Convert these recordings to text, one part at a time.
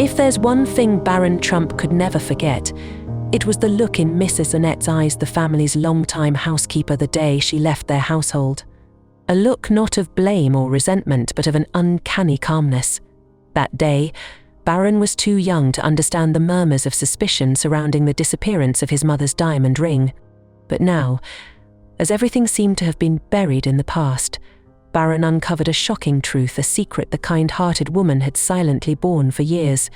If there's one thing Barron Trump could never forget, it was the look in Mrs. Annette's eyes, the family's longtime housekeeper, the day she left their household. A look not of blame or resentment, but of an uncanny calmness. That day, Barron was too young to understand the murmurs of suspicion surrounding the disappearance of his mother's diamond ring. But now, as everything seemed to have been buried in the past, Barron uncovered a shocking truth, a secret the kind-hearted woman had silently borne for years.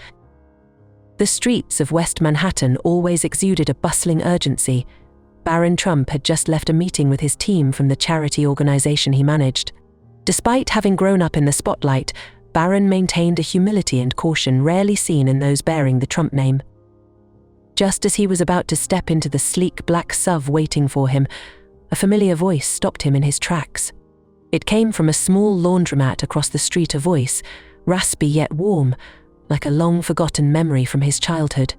The streets of West Manhattan always exuded a bustling urgency. Barron Trump had just left a meeting with his team from the charity organization he managed. Despite having grown up in the spotlight, Barron maintained a humility and caution rarely seen in those bearing the Trump name. Just as he was about to step into the sleek black SUV waiting for him, a familiar voice stopped him in his tracks. It came from a small laundromat across the street, a voice, raspy yet warm, like a long-forgotten memory from his childhood.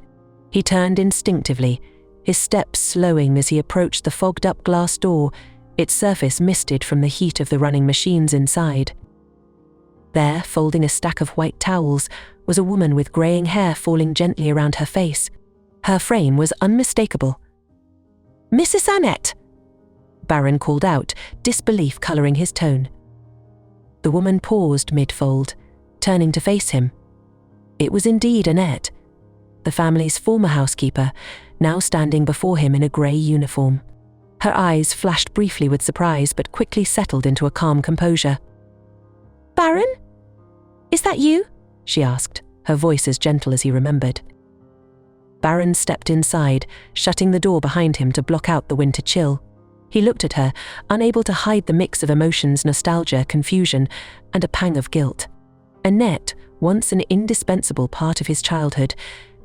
He turned instinctively, his steps slowing as he approached the fogged-up glass door, its surface misted from the heat of the running machines inside. There, folding a stack of white towels, was a woman with greying hair falling gently around her face. Her frame was unmistakable. "Mrs. Annette!" Barron called out, disbelief colouring his tone. The woman paused mid-fold, turning to face him. It was indeed Annette, the family's former housekeeper, now standing before him in a grey uniform. Her eyes flashed briefly with surprise, but quickly settled into a calm composure. "Barron? Is that you?" she asked, her voice as gentle as he remembered. Barron stepped inside, shutting the door behind him to block out the winter chill. He looked at her, unable to hide the mix of emotions, nostalgia, confusion, and a pang of guilt. Annette, once an indispensable part of his childhood,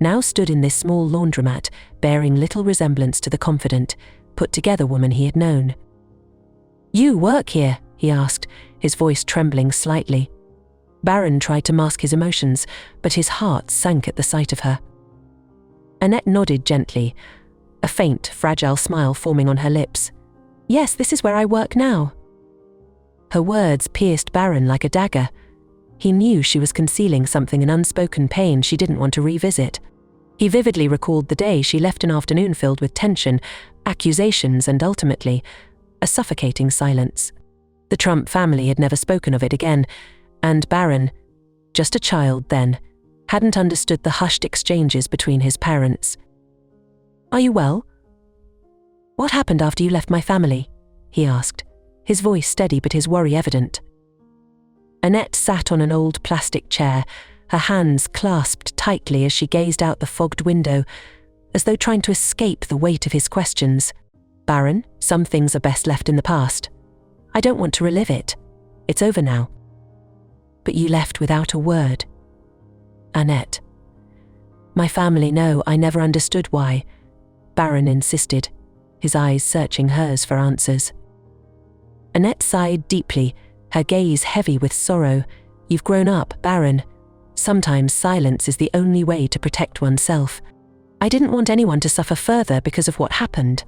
now stood in this small laundromat, bearing little resemblance to the confident, put-together woman he had known. "You work here?" he asked, his voice trembling slightly. Barron tried to mask his emotions, but his heart sank at the sight of her. Annette nodded gently, a faint, fragile smile forming on her lips. "Yes, this is where I work now." Her words pierced Barron like a dagger. He knew she was concealing something, an unspoken pain she didn't want to revisit. He vividly recalled the day she left, an afternoon filled with tension, accusations, and ultimately, a suffocating silence. The Trump family had never spoken of it again, and Barron, just a child then, hadn't understood the hushed exchanges between his parents. "Are you well? What happened after you left my family?" he asked, his voice steady but his worry evident. Annette sat on an old plastic chair, her hands clasped tightly as she gazed out the fogged window, as though trying to escape the weight of his questions. "Barron, some things are best left in the past. I don't want to relive it. It's over now." "But you left without a word." "Annette." "My family know. I never understood why," Barron insisted, his eyes searching hers for answers. Annette sighed deeply, her gaze heavy with sorrow. "You've grown up, Barron. Sometimes silence is the only way to protect oneself. I didn't want anyone to suffer further because of what happened."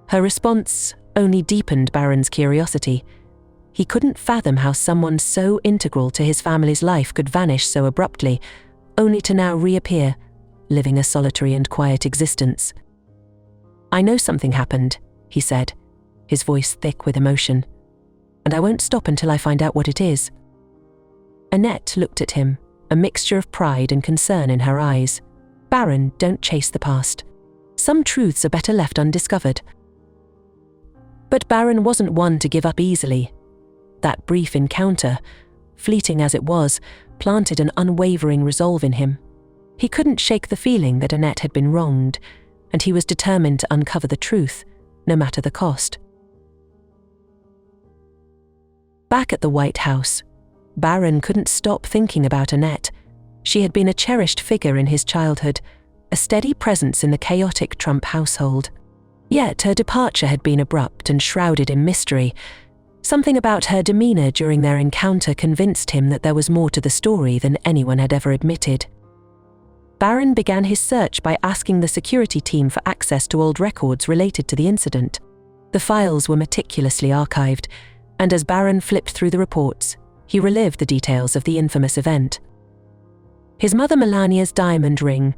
Her response only deepened Barron's curiosity. He couldn't fathom how someone so integral to his family's life could vanish so abruptly, only to now reappear, living a solitary and quiet existence. "I know something happened," he said, his voice thick with emotion, "and I won't stop until I find out what it is." Annette looked at him, a mixture of pride and concern in her eyes. "Barron, don't chase the past. Some truths are better left undiscovered." But Barron wasn't one to give up easily. That brief encounter, fleeting as it was, planted an unwavering resolve in him. He couldn't shake the feeling that Annette had been wronged, and he was determined to uncover the truth, no matter the cost. Back at the White House, Barron couldn't stop thinking about Annette. She had been a cherished figure in his childhood, a steady presence in the chaotic Trump household. Yet her departure had been abrupt and shrouded in mystery. Something about her demeanor during their encounter convinced him that there was more to the story than anyone had ever admitted. Barron began his search by asking the security team for access to old records related to the incident. The files were meticulously archived, and as Barron flipped through the reports, he relived the details of the infamous event. His mother Melania's diamond ring,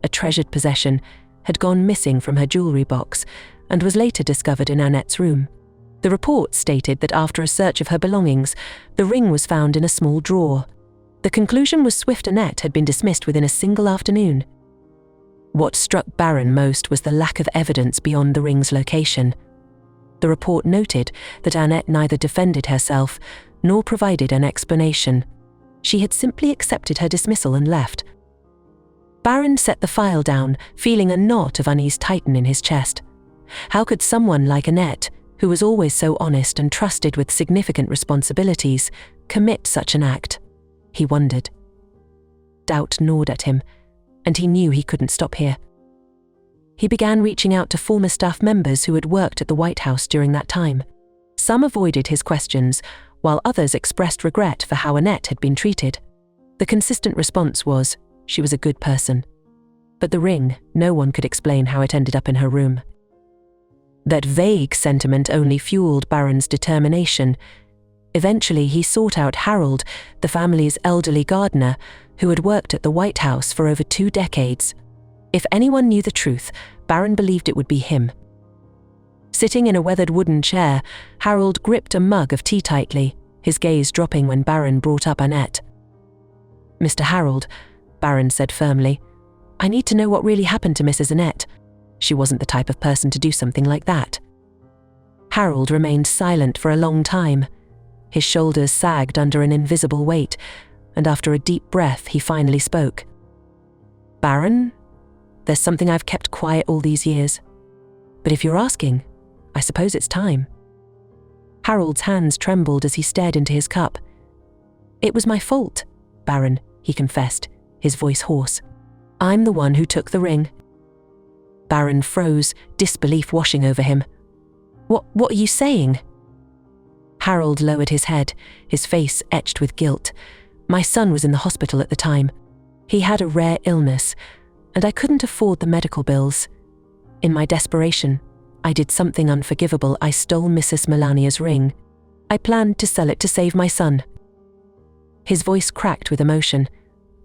a treasured possession, had gone missing from her jewelry box and was later discovered in Annette's room. The report stated that after a search of her belongings, the ring was found in a small drawer. The conclusion was swift. Annette had been dismissed within a single afternoon. What struck Barron most was the lack of evidence beyond the ring's location. The report noted that Annette neither defended herself nor provided an explanation. She had simply accepted her dismissal and left. Barron set the file down, feeling a knot of unease tighten in his chest. How could someone like Annette, who was always so honest and trusted with significant responsibilities, commit such an act? He wondered. Doubt gnawed at him, and he knew he couldn't stop here. He began reaching out to former staff members who had worked at the White House during that time. Some avoided his questions, while others expressed regret for how Annette had been treated. The consistent response was, she was a good person. But the ring, no one could explain how it ended up in her room. That vague sentiment only fueled Barron's determination. Eventually, he sought out Harold, the family's elderly gardener, who had worked at the White House for over 2 decades. If anyone knew the truth, Barron believed it would be him. Sitting in a weathered wooden chair, Harold gripped a mug of tea tightly, his gaze dropping when Barron brought up Annette. "Mr. Harold," Barron said firmly, "I need to know what really happened to Mrs. Annette. She wasn't the type of person to do something like that." Harold remained silent for a long time. His shoulders sagged under an invisible weight, and after a deep breath, he finally spoke. "Barron, there's something I've kept quiet all these years. But if you're asking, I suppose it's time." Harold's hands trembled as he stared into his cup. "It was my fault, Barron," he confessed, his voice hoarse. "I'm the one who took the ring." Barron froze, disbelief washing over him. What are you saying?" Harold lowered his head, his face etched with guilt. "My son was in the hospital at the time. He had a rare illness, and I couldn't afford the medical bills. In my desperation, I did something unforgivable. I stole Mrs. Melania's ring. I planned to sell it to save my son." His voice cracked with emotion.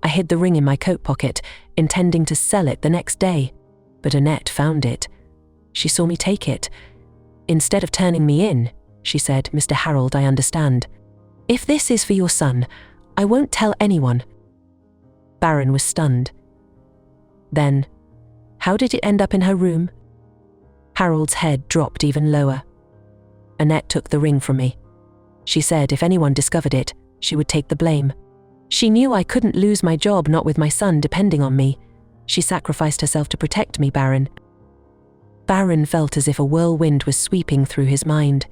"I hid the ring in my coat pocket, intending to sell it the next day. But Annette found it. She saw me take it. Instead of turning me in, she said, 'Mr. Harold, I understand. If this is for your son, I won't tell anyone.'" Barron was stunned. "Then, how did it end up in her room?" Harold's head dropped even lower. "Annette took the ring from me. She said if anyone discovered it, she would take the blame. She knew I couldn't lose my job, not with my son depending on me. She sacrificed herself to protect me, Barron." Barron felt as if a whirlwind was sweeping through his mind.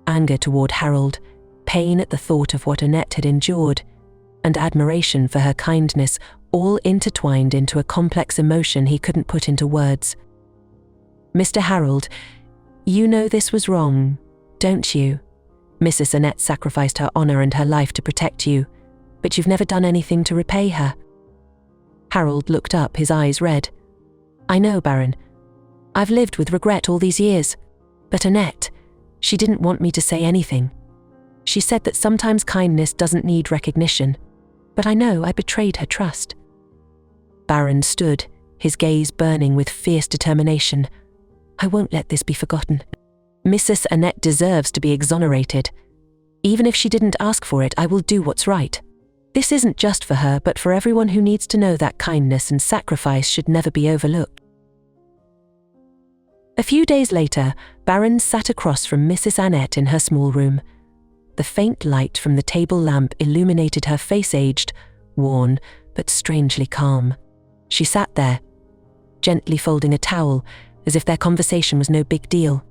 Anger toward Harold, pain at the thought of what Annette had endured, and admiration for her kindness all intertwined into a complex emotion he couldn't put into words. "Mr. Harold, you know this was wrong, don't you? Mrs. Annette sacrificed her honor and her life to protect you, but you've never done anything to repay her." Harold looked up, his eyes red. "I know, Barron. I've lived with regret all these years. But Annette, she didn't want me to say anything. She said that sometimes kindness doesn't need recognition, but I know I betrayed her trust." Barron stood, his gaze burning with fierce determination. "I won't let this be forgotten. Mrs. Annette deserves to be exonerated. Even if she didn't ask for it, I will do what's right. This isn't just for her, but for everyone who needs to know that kindness and sacrifice should never be overlooked." A few days later, Barron sat across from Mrs. Annette in her small room. The faint light from the table lamp illuminated her face, aged, worn, but strangely calm. She sat there, gently folding a towel, as if their conversation was no big deal.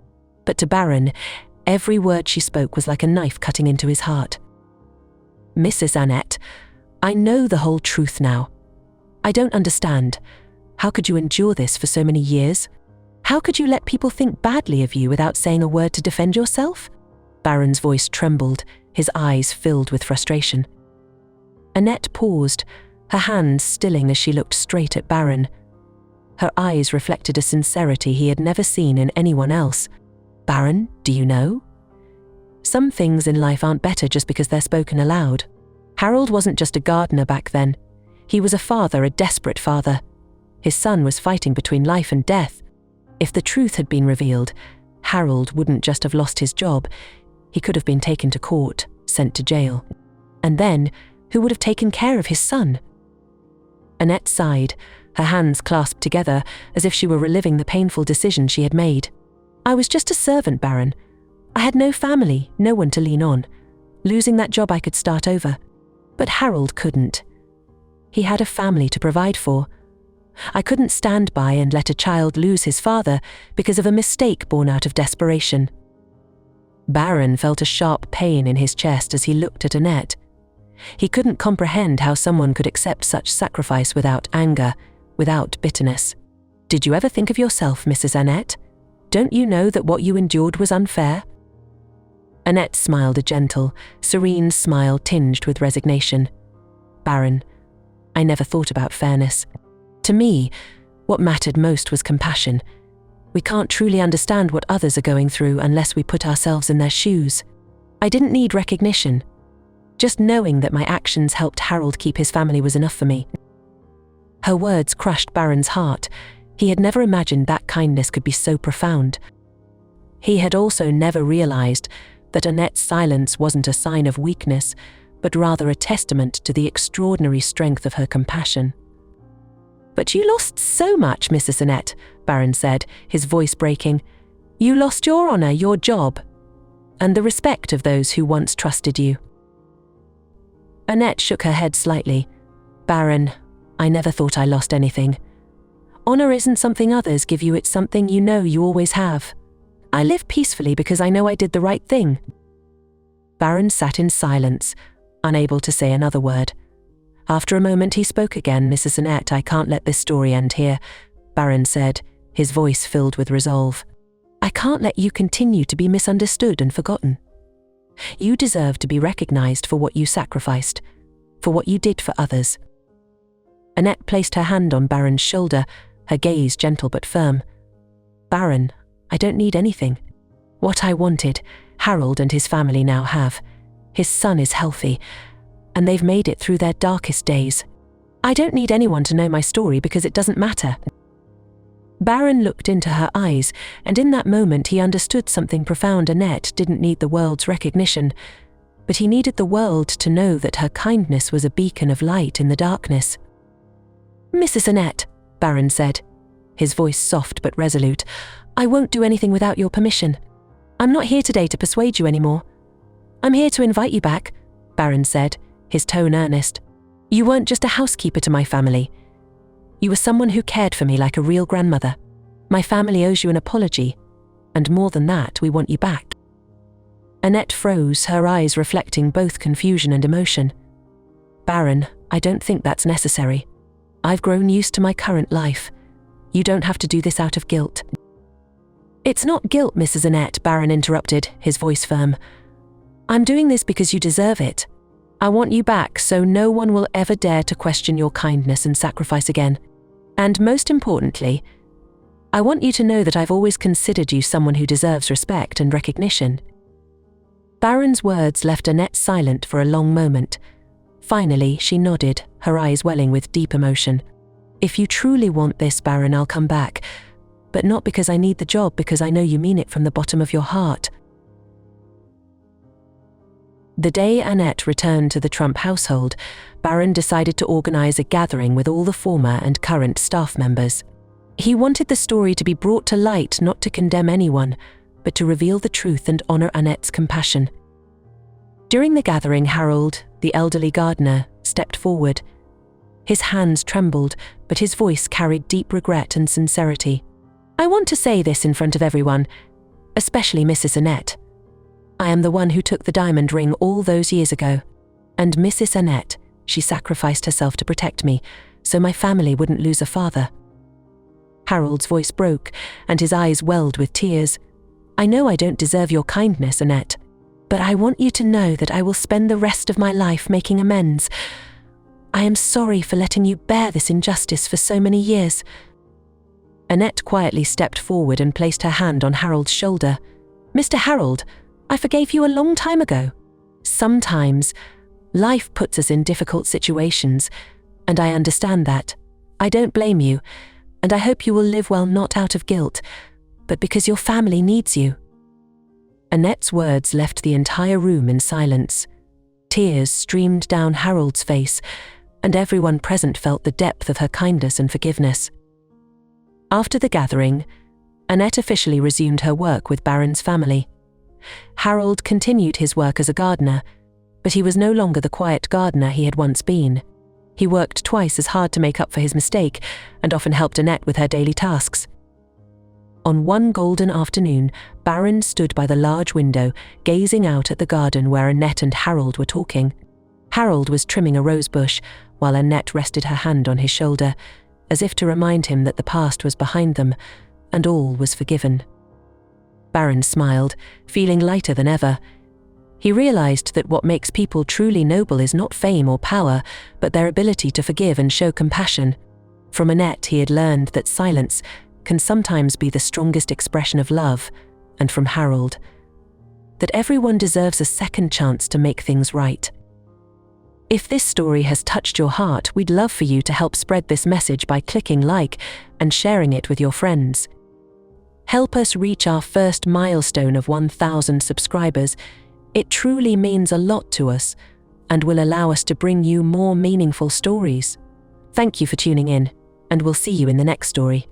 But to Barron, every word she spoke was like a knife cutting into his heart. "Mrs. Annette, I know the whole truth now. I don't understand. How could you endure this for so many years? How could you let people think badly of you without saying a word to defend yourself?" Barron's voice trembled, his eyes filled with frustration. Annette paused, her hands stilling as she looked straight at Barron. Her eyes reflected a sincerity he had never seen in anyone else. "Barron, do you know? Some things in life aren't better just because they're spoken aloud. Harold wasn't just a gardener back then. He was a father, a desperate father. His son was fighting between life and death. If the truth had been revealed, Harold wouldn't just have lost his job. He could have been taken to court, sent to jail. And then, who would have taken care of his son? Annette sighed, her hands clasped together as if she were reliving the painful decision she had made. I was just a servant, Barron. I had no family, no one to lean on. Losing that job, I could start over. But Harold couldn't. He had a family to provide for. I couldn't stand by and let a child lose his father because of a mistake born out of desperation. Barron felt a sharp pain in his chest as he looked at Annette. He couldn't comprehend how someone could accept such sacrifice without anger, without bitterness. Did you ever think of yourself, Mrs. Annette? Don't you know that what you endured was unfair? Annette smiled, a gentle, serene smile tinged with resignation. Barron, I never thought about fairness. To me, what mattered most was compassion. We can't truly understand what others are going through unless we put ourselves in their shoes. I didn't need recognition. Just knowing that my actions helped Harold keep his family was enough for me. Her words crushed Barron's heart. He had never imagined that kindness could be so profound. He had also never realized that Annette's silence wasn't a sign of weakness, but rather a testament to the extraordinary strength of her compassion. But you lost so much, Mrs. Annette, Barron said, his voice breaking. You lost your honor, your job, and the respect of those who once trusted you. Annette shook her head slightly. Barron, I never thought I lost anything. Honor isn't something others give you, it's something you know you always have. I live peacefully because I know I did the right thing. Barron sat in silence, unable to say another word. After a moment he spoke again. Mrs. Annette, I can't let this story end here, Barron said, his voice filled with resolve. I can't let you continue to be misunderstood and forgotten. You deserve to be recognized for what you sacrificed, for what you did for others. Annette placed her hand on Barron's shoulder, her gaze gentle but firm. Barron, I don't need anything. What I wanted, Harold and his family now have. His son is healthy, and they've made it through their darkest days. I don't need anyone to know my story because it doesn't matter. Barron looked into her eyes, and in that moment he understood something profound. Annette didn't need the world's recognition, but he needed the world to know that her kindness was a beacon of light in the darkness. Mrs. Annette, Barron said, his voice soft but resolute, I won't do anything without your permission. I'm not here today to persuade you anymore. I'm here to invite you back, Barron said, his tone earnest. You weren't just a housekeeper to my family. You were someone who cared for me like a real grandmother. My family owes you an apology, and more than that, we want you back. Annette froze, her eyes reflecting both confusion and emotion. Barron, I don't think that's necessary. I've grown used to my current life. You don't have to do this out of guilt. It's not guilt, Mrs. Annette, Barron interrupted, his voice firm. I'm doing this because you deserve it. I want you back so no one will ever dare to question your kindness and sacrifice again. And most importantly, I want you to know that I've always considered you someone who deserves respect and recognition. Barron's words left Annette silent for a long moment. Finally, she nodded, her eyes welling with deep emotion. If you truly want this, Barron, I'll come back. But not because I need the job, because I know you mean it from the bottom of your heart. The day Annette returned to the Trump household, Barron decided to organize a gathering with all the former and current staff members. He wanted the story to be brought to light, not to condemn anyone, but to reveal the truth and honor Annette's compassion. During the gathering, Harold, the elderly gardener, stepped forward. His hands trembled, but his voice carried deep regret and sincerity. I want to say this in front of everyone, especially Mrs. Annette. I am the one who took the diamond ring all those years ago. And Mrs. Annette, she sacrificed herself to protect me, so my family wouldn't lose a father. Harold's voice broke, and his eyes welled with tears. I know I don't deserve your kindness, Annette, but I want you to know that I will spend the rest of my life making amends. I am sorry for letting you bear this injustice for so many years. Annette quietly stepped forward and placed her hand on Harold's shoulder. Mr. Harold, I forgave you a long time ago. Sometimes, life puts us in difficult situations, and I understand that. I don't blame you, and I hope you will live well not out of guilt, but because your family needs you." Annette's words left the entire room in silence. Tears streamed down Harold's face, and everyone present felt the depth of her kindness and forgiveness. After the gathering, Annette officially resumed her work with Barron's family. Harold continued his work as a gardener, but he was no longer the quiet gardener he had once been. He worked twice as hard to make up for his mistake and often helped Annette with her daily tasks. On one golden afternoon, Barron stood by the large window, gazing out at the garden where Annette and Harold were talking. Harold was trimming a rose bush, while Annette rested her hand on his shoulder, as if to remind him that the past was behind them, and all was forgiven. Barron smiled, feeling lighter than ever. He realized that what makes people truly noble is not fame or power, but their ability to forgive and show compassion. From Annette he had learned that silence can sometimes be the strongest expression of love, and from Harold, that everyone deserves a second chance to make things right. If this story has touched your heart, we'd love for you to help spread this message by clicking like and sharing it with your friends. Help us reach our first milestone of 1,000 subscribers. It truly means a lot to us and will allow us to bring you more meaningful stories. Thank you for tuning in, and we'll see you in the next story.